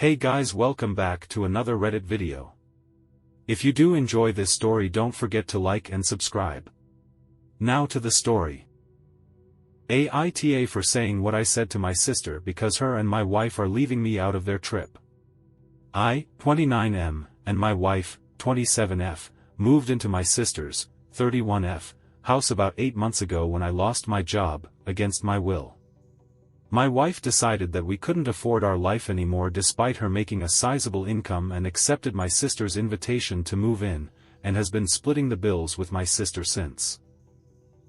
Hey guys, welcome back to another Reddit video. If you do enjoy this story, don't forget to like and subscribe. Now to the story. AITA for saying what I said to my sister because her and my wife are leaving me out of their trip. I, 29M, and my wife, 27F, moved into my sister's, 31F, house about 8 months ago when I lost my job, against my will. My wife decided that we couldn't afford our life anymore despite her making a sizable income and accepted my sister's invitation to move in, and has been splitting the bills with my sister since.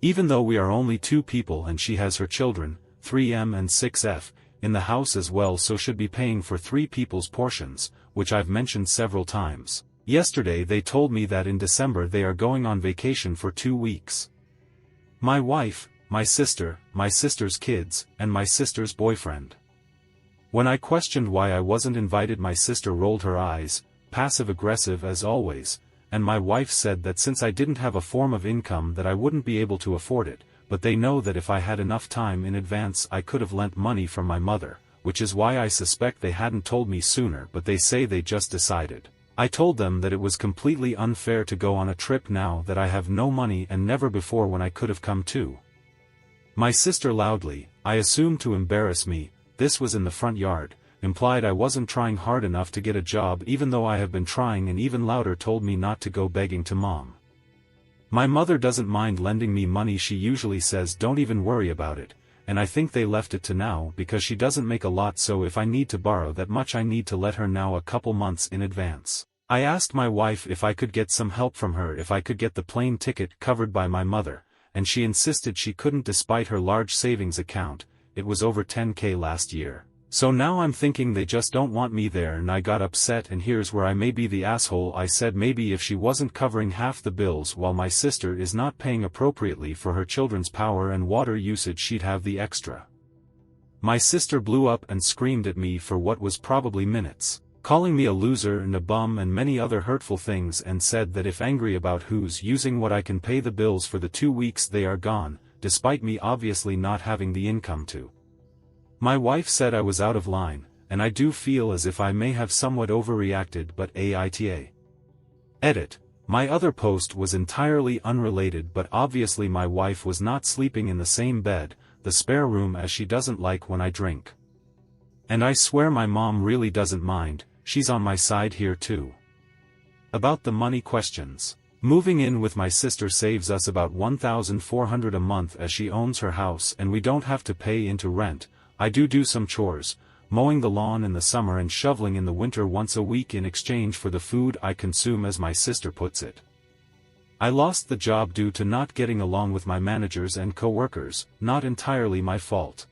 Even though we are only 2 people and she has her children, 3M and 6F, in the house as well, so should be paying for 3 people's portions, which I've mentioned several times. Yesterday they told me that in December they are going on vacation for 2 weeks. My wife, my sister's kids, and my sister's boyfriend. When I questioned why I wasn't invited, my sister rolled her eyes, passive-aggressive as always, and my wife said that since I didn't have a form of income that I wouldn't be able to afford it, but they know that if I had enough time in advance I could have lent money from my mother, which is why I suspect they hadn't told me sooner, but they say they just decided. I told them that it was completely unfair to go on a trip now that I have no money and never before when I could have come too. My sister loudly, I assume to embarrass me, this was in the front yard, implied I wasn't trying hard enough to get a job even though I have been trying, and even louder told me not to go begging to mom. My mother doesn't mind lending me money, she usually says don't even worry about it, and I think they left it to now because she doesn't make a lot, so if I need to borrow that much I need to let her know a couple months in advance. I asked my wife if I could get some help from her, if I could get the plane ticket covered by my mother, and she insisted she couldn't despite her large savings account. It was over 10K last year. So now I'm thinking they just don't want me there, and I got upset, and here's where I may be the asshole. I said maybe if she wasn't covering half the bills while my sister is not paying appropriately for her children's power and water usage, she'd have the extra. My sister blew up and screamed at me for what was probably minutes, calling me a loser and a bum and many other hurtful things, and said that if angry about who's using what I can pay the bills for the 2 weeks they are gone, despite me obviously not having the income to. My wife said I was out of line, and I do feel as if I may have somewhat overreacted, but AITA. Edit. My other post was entirely unrelated, but obviously my wife was not sleeping in the same bed, the spare room, as she doesn't like when I drink. And I swear my mom really doesn't mind, she's on my side here too. About the money questions. Moving in with my sister saves us about $1,400 a month as she owns her house and we don't have to pay into rent. I do some chores, mowing the lawn in the summer and shoveling in the winter once a week in exchange for the food I consume, as my sister puts it. I lost the job due to not getting along with my managers and co-workers, not entirely my fault.